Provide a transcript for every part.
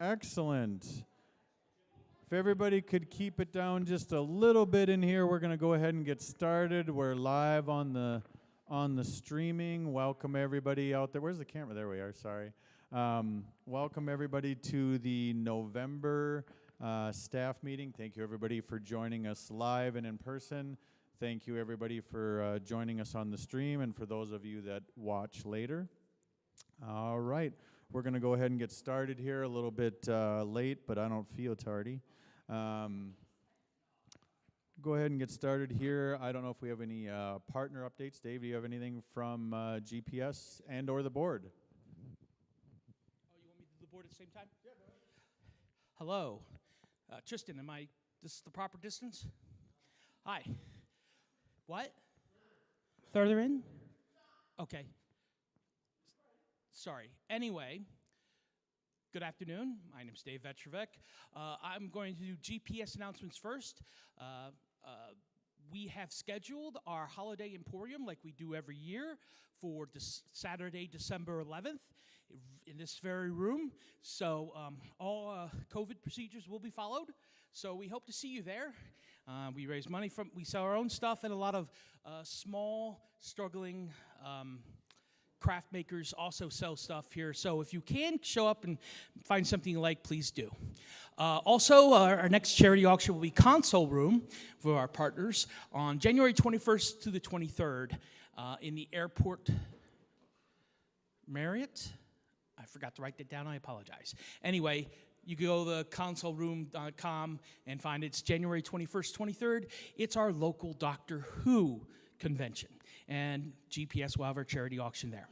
Excellent. If everybody could keep it down just a little bit in here, we're going to go ahead and get started. We're live on the streaming. Welcome everybody out there. Where's the camera? There we are. Sorry. Welcome everybody to the November staff meeting. Thank you everybody for joining us live and in person. Thank you everybody for joining us on the stream, and for those of you that watch later. All right. We're going to go ahead and get started here, a little bit late, but I don't feel tardy. Go ahead and get started here. I don't know if we have any partner updates. Dave, do you have anything from GPS and or the board? Oh, you want me to do the board at the same time? Yeah. Hello. Tristan, this is the proper distance? Hi. What? Further in? Okay. Sorry. Anyway, good afternoon. My name's Dave Vetrovec. I'm going to do GPS announcements first. We have scheduled our holiday emporium like we do every year for Saturday, December 11th in this very room. So all COVID procedures will be followed. So we hope to see you there. We raise money we sell our own stuff, and a lot of small, struggling craft makers also sell stuff here, so if you can show up and find something you like, please do. Also, our next charity auction will be Console Room for our partners on January 21st to the 23rd in the Airport Marriott. I forgot to write that down, I apologize. Anyway, you can go to consoleroom.com and find it's January 21st, 23rd. It's our local Doctor Who convention, and GPS will have our charity auction there.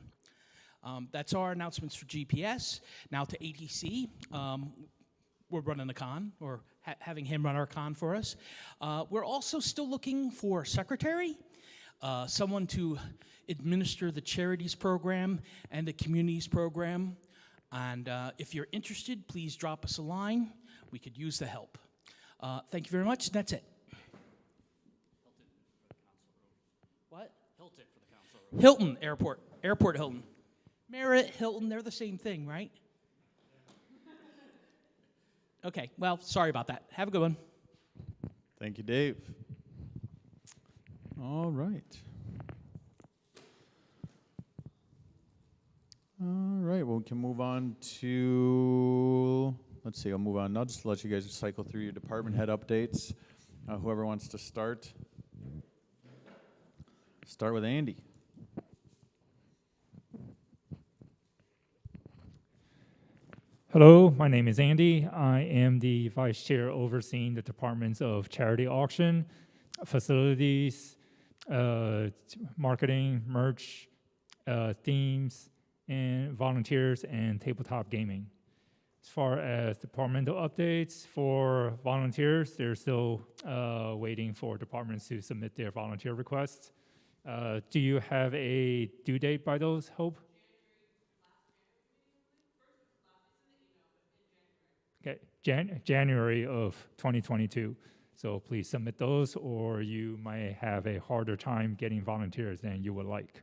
That's our announcements for GPS. Now to ATC. We're running a con, or having him run our con for us. We're also still looking for a secretary, someone to administer the charities program and the communities program. And if you're interested, please drop us a line. We could use the help. Thank you very much. That's it. What? Hilton for the council room. Hilton Airport. Airport Hilton. Marriott, Hilton, they're the same thing, right? Okay, well, sorry about that. Have a good one. Thank you, Dave. All right. All right, well, we can move on to, let's see, I'll move on. I'll just let you guys cycle through your department head updates. Whoever wants to start. Start with Andy. Hello, my name is Andy. I am the Vice Chair overseeing the departments of Charity Auction, Facilities, Marketing, Merch, Themes, and Volunteers, and Tabletop Gaming. As far as departmental updates for volunteers, they're still waiting for departments to submit their volunteer requests. Do you have a due date by those, Hope? Okay, January of 2022. So please submit those, or you might have a harder time getting volunteers than you would like.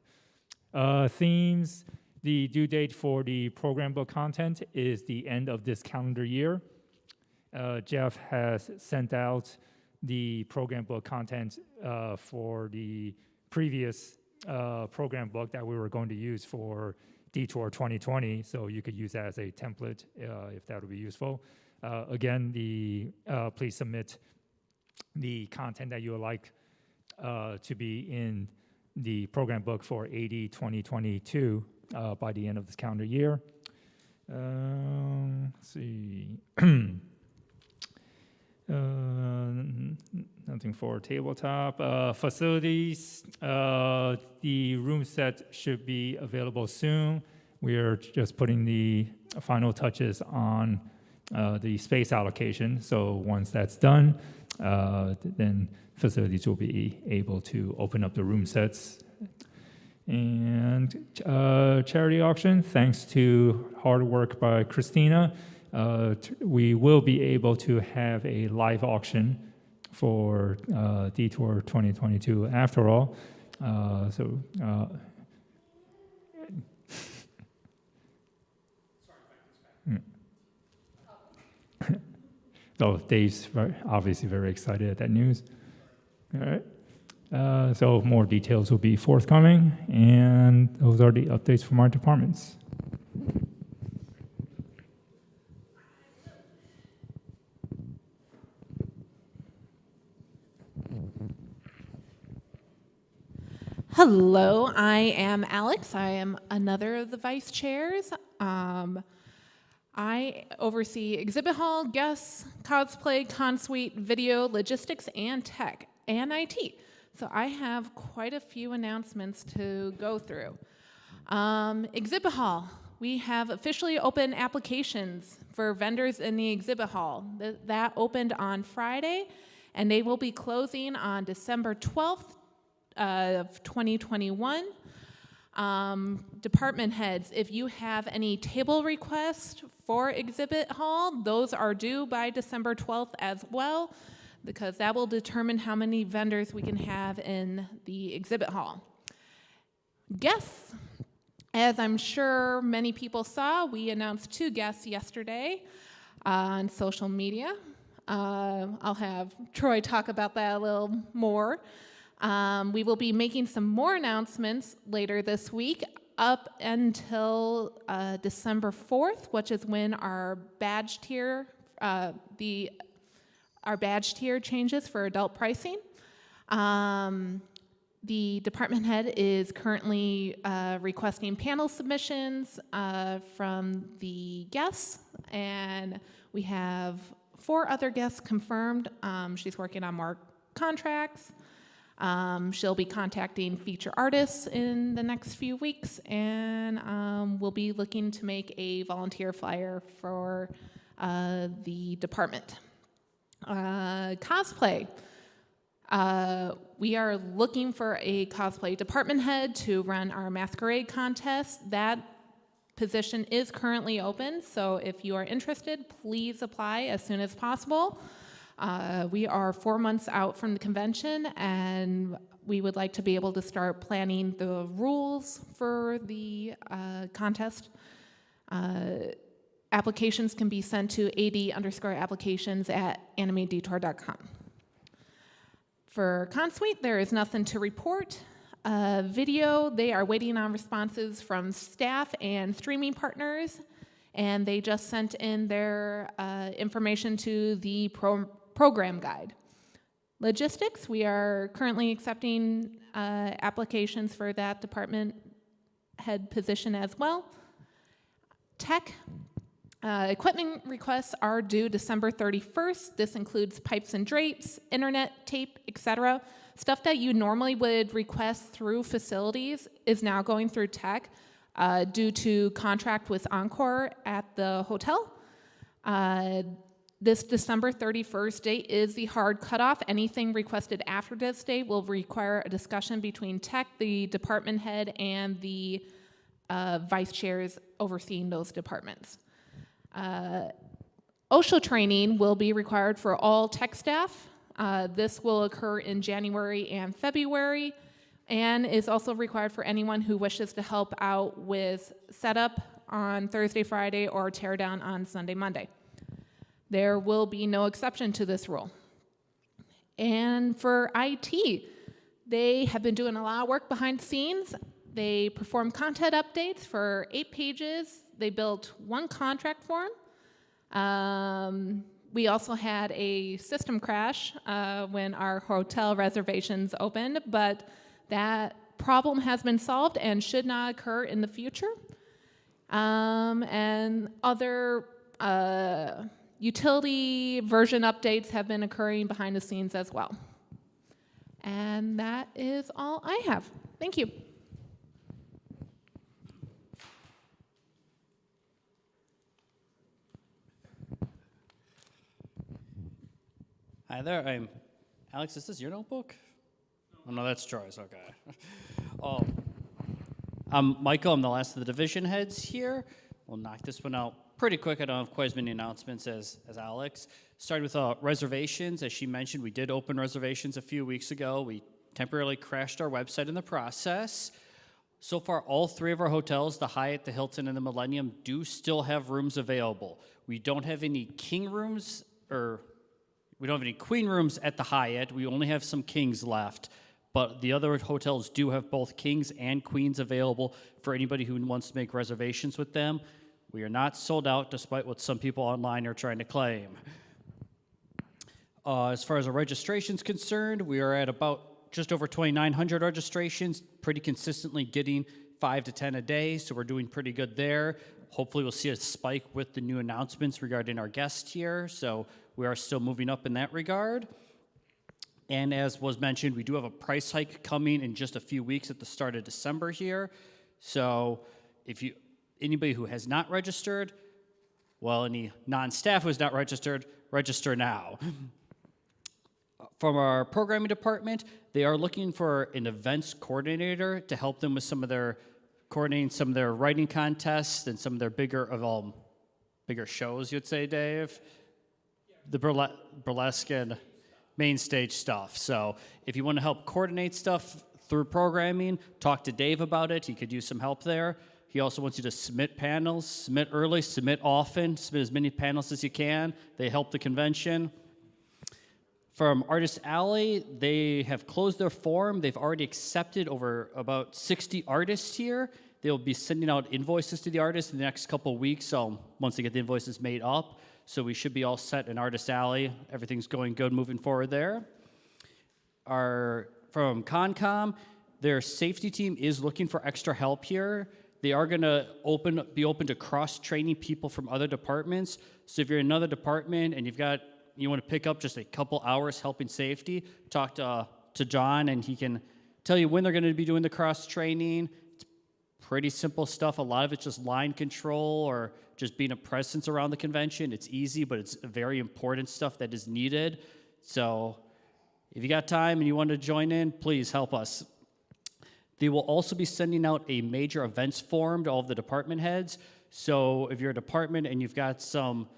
Themes, the due date for the program book content is the end of this calendar year. Jeff has sent out the program book content for the previous program book that we were going to use for Detour 2020, so you could use that as a template if that would be useful. Again, please submit the content that you would like to be in the program book for AD 2022 by the end of this calendar year. Let's see. Nothing for tabletop. Facilities, the room set should be available soon. We are just putting the final touches on the space allocation. So once that's done, then facilities will be able to open up the room sets. And charity auction, thanks to hard work by Christina, we will be able to have a live auction for Detour 2022 after all. So Dave's obviously very excited at that news. All right. So more details will be forthcoming, and those are the updates from our departments. Hello, I am Alex. I am another of the vice chairs. I oversee exhibit hall, guests, cosplay, consuite, video, logistics, and tech, and IT. So I have quite a few announcements to go through. Exhibit hall. We have officially opened applications for vendors in the exhibit hall. That opened on Friday, and they will be closing on December 12th of 2021. Department heads, if you have any table requests for exhibit hall, those are due by December 12th as well, because that will determine how many vendors we can have in the exhibit hall. Guests, as I'm sure many people saw, we announced 2 guests yesterday on social media. I'll have Troy talk about that a little more. We will be making some more announcements later this week up until December 4th, which is when our badge tier, our badge tier changes for adult pricing. The department head is currently requesting panel submissions from the guests, and we have 4 other guests confirmed. She's working on more contracts. She'll be contacting feature artists in the next few weeks, and we'll be looking to make a volunteer flyer for the department. Cosplay. We are looking for a cosplay department head to run our masquerade contest. That position is currently open, so if you are interested, please apply as soon as possible. We are 4 months out from the convention, and we would like to be able to start planning the rules for the contest. Applications can be sent to ad_applications@animedetour.com. For Consuite, there is nothing to report. Video, they are waiting on responses from staff and streaming partners, and they just sent in their information to the program guide. Logistics, we are currently accepting applications for that department head position as well. Tech, equipment requests are due December 31st. This includes pipes and drapes, internet, tape, etc. Stuff that you normally would request through facilities is now going through tech due to contract with Encore at the hotel. This December 31st date is the hard cutoff. Anything requested after this date will require a discussion between tech, the department head, and the vice chairs overseeing those departments. OSHA training will be required for all tech staff. This will occur in January and February, and is also required for anyone who wishes to help out with setup on Thursday, Friday, or tear down on Sunday, Monday. There will be no exception to this rule. And for IT, they have been doing a lot of work behind the scenes. They performed content updates for 8 pages. They built 1 contract form. We also had a system crash when our hotel reservations opened, but that problem has been solved and should not occur in the future. And other utility version updates have been occurring behind the scenes as well. And that is all I have. Thank you. Hi there, I'm Alex. Is this your notebook? Oh, no, that's Troy's. Okay. I'm Michael. I'm the last of the division heads here. We'll knock this one out pretty quick. I don't have quite as many announcements as Alex. Starting with reservations. As she mentioned, we did open reservations a few weeks ago. We temporarily crashed our website in the process. So far, all 3 of our hotels, the Hyatt, the Hilton, and the Millennium, do still have rooms available. We don't have any king rooms or we don't have any queen rooms at the Hyatt. We only have some kings left. But the other hotels do have both kings and queens available for anybody who wants to make reservations with them. We are not sold out, despite what some people online are trying to claim. As far as our registration's concerned, we are at about just over 2,900 registrations, pretty consistently getting 5 to 10 a day, so we're doing pretty good there. Hopefully we'll see a spike with the new announcements regarding our guest here, so we are still moving up in that regard. And as was mentioned, we do have a price hike coming in just a few weeks at the start of December here. So if anybody who has not registered, well, any non-staff who has not registered, register now. From our programming department, they are looking for an events coordinator to help them with coordinating some of their writing contests and some of their bigger shows, you'd say, Dave? The burlesque and main stage stuff. So if you want to help coordinate stuff through programming, talk to Dave about it. He could use some help there. He also wants you to submit panels, submit early, submit often, submit as many panels as you can. They help the convention. From Artist Alley, they have closed their form. They've already accepted over about 60 artists here. They'll be sending out invoices to the artists in the next couple of weeks, so once they get the invoices made up. So we should be all set in Artist Alley. Everything's going good moving forward there. From Concom, their safety team is looking for extra help here. They are going to be open to cross-training people from other departments. So if you're in another department and you want to pick up just a couple hours helping safety, talk to John, and he can tell you when they're going to be doing the cross-training. It's pretty simple stuff. A lot of it's just line control or just being a presence around the convention. It's easy, but it's very important stuff that is needed. So if you got time and you want to join in, please help us. They will also be sending out a major events form to all of the department heads. So if you're a department and you've got some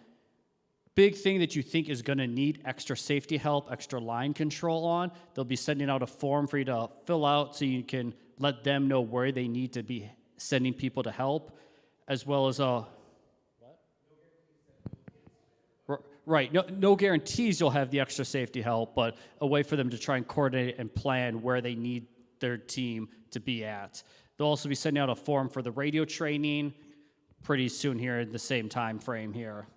big thing that you think is going to need extra safety help, extra line control on, they'll be sending out a form for you to fill out so you can let them know where they need to be sending people to help, as well as Right, no guarantees you'll have the extra safety help, but a way for them to try and coordinate and plan where they need their team to be at. They'll also be sending out a form for the radio training pretty soon here in the same time frame here.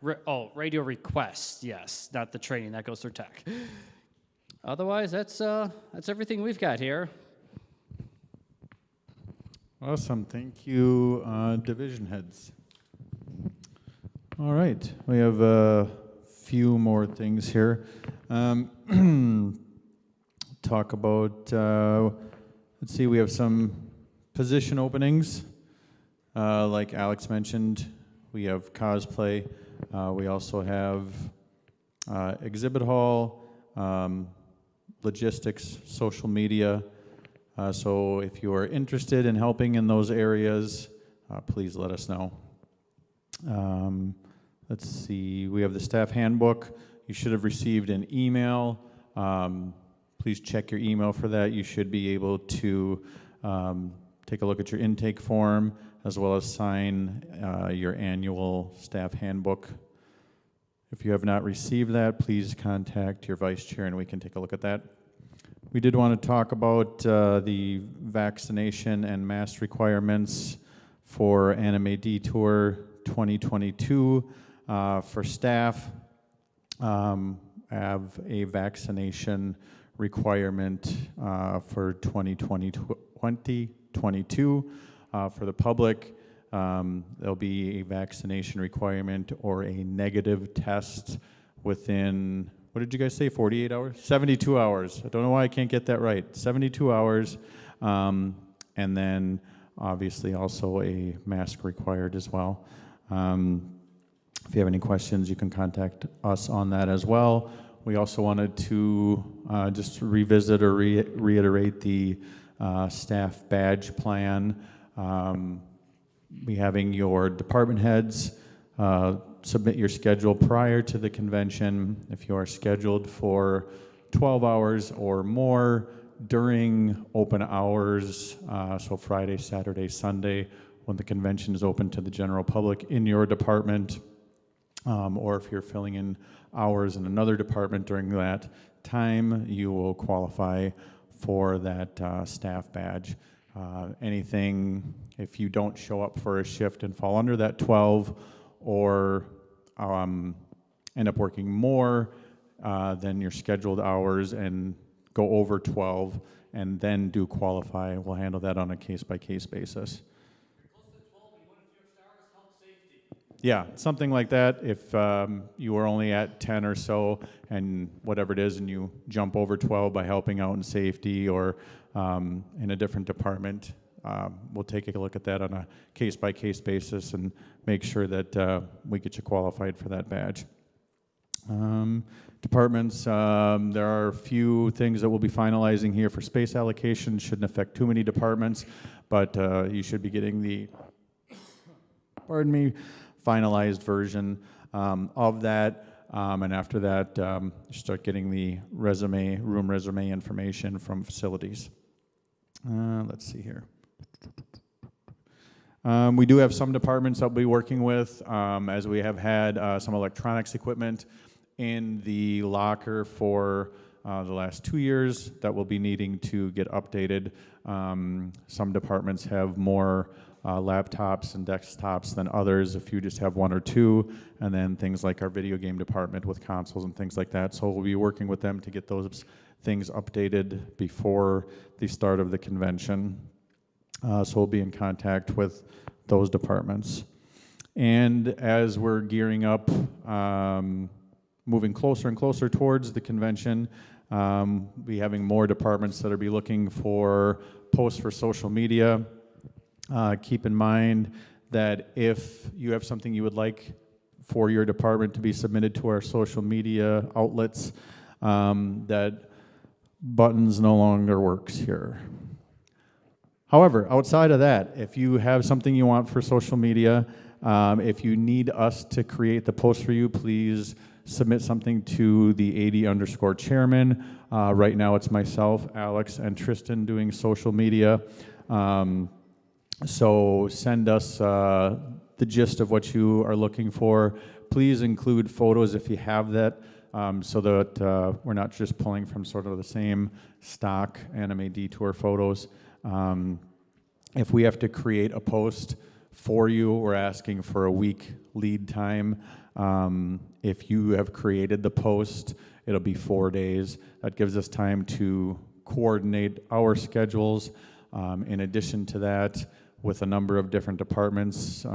Radio requests, yes, not the training, that goes through tech. Otherwise, that's everything we've got here. Awesome, thank you, division heads. All right, we have a few more things here. Talk about, let's see, we have some position openings. Like Alex mentioned, we have cosplay. We also have exhibit hall, logistics, social media. So if you are interested in helping in those areas, please let us know. Let's see, we have the staff handbook. You should have received an email. Please check your email for that. You should be able to take a look at your intake form as well as sign your annual staff handbook. If you have not received that, please contact your vice chair and we can take a look at that. We did want to talk about the vaccination and mask requirements for Anime Detour 2022 for staff. Have a vaccination requirement for 2022 for the public. There'll be a vaccination requirement or a negative test within, what did you guys say, 48 hours? 72 hours. I don't know why I can't get that right. 72 hours. And then obviously also a mask required as well. If you have any questions, you can contact us on that as well. We also wanted to just revisit or reiterate the staff badge plan. Be having your department heads submit your schedule prior to the convention. If you are scheduled for 12 hours or more during open hours, so Friday, Saturday, Sunday, when the convention is open to the general public in your department, or if you're filling in hours in another department during that time, you will qualify for that staff badge. Anything, if you don't show up for a shift and fall under that 12, or end up working more than your scheduled hours and go over 12 and then do qualify, we'll handle that on a case-by-case basis. Yeah, something like that. If you were only at 10 or so, and whatever it is, and you jump over 12 by helping out in safety or in a different department, we'll take a look at that on a case-by-case basis and make sure that we get you qualified for that badge. Departments, there are a few things that we'll be finalizing here for space allocation. Shouldn't affect too many departments, but you should be getting the, pardon me, finalized version of that, and after that, start getting the room resume information from facilities. Let's see here. We do have some departments that we'll be working with, as we have had some electronics equipment in the locker for the last 2 years that will be needing to get updated. Some departments have more laptops and desktops than others. A few just have 1 or 2, and then things like our video game department with consoles and things like that. So we'll be working with them to get those things updated before the start of the convention. So we'll be in contact with those departments. And as we're gearing up, moving closer and closer towards the convention, be having more departments that will be looking for posts for social media. Keep in mind that if you have something you would like for your department to be submitted to our social media outlets, that buttons no longer works here. However, outside of that, if you have something you want for social media, if you need us to create the post for you, please submit something to the AD_chairman. Right now it's myself, Alex, and Tristan doing social media. So send us the gist of what you are looking for. Please include photos if you have that, so that we're not just pulling from sort of the same stock anime Detour photos. If we have to create a post for you, we're asking for a week lead time. If you have created the post, it'll be 4 days. That gives us time to coordinate our schedules. In addition to that, with a number of different departments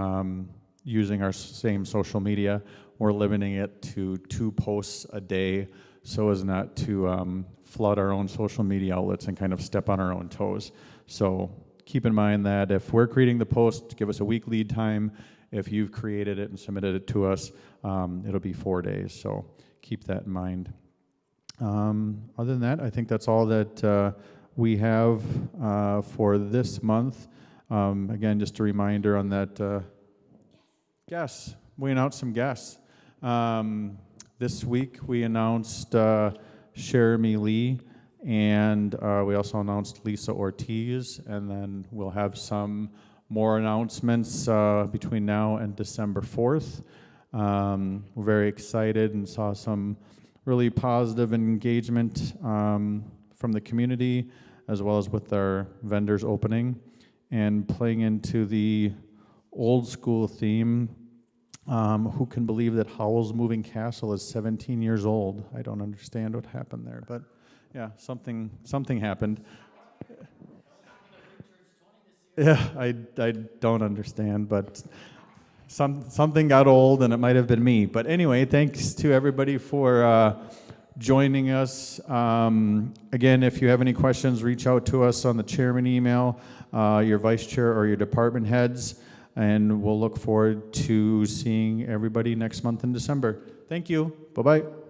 using our same social media, we're limiting it to 2 posts a day so as not to flood our own social media outlets and kind of step on our own toes. So keep in mind that if we're creating the post, give us a week lead time. If you've created it and submitted it to us, it'll be 4 days. So keep that in mind. Other than that, I think that's all that we have for this month. Again, just a reminder on that guests. We announced some guests. This week we announced Sheremy Lee, and we also announced Lisa Ortiz, and then we'll have some more announcements between now and December 4th. We're very excited and saw some really positive engagement from the community, as well as with our vendors opening. And playing into the old school theme, who can believe that Howl's Moving Castle is 17 years old? I don't understand what happened there, but yeah, something happened. Yeah, I don't understand, but something got old, and it might have been me. But anyway, thanks to everybody for joining us. Again, if you have any questions, reach out to us on the chairman email, your vice chair, or your department heads, and we'll look forward to seeing everybody next month in December. Thank you. Bye-bye.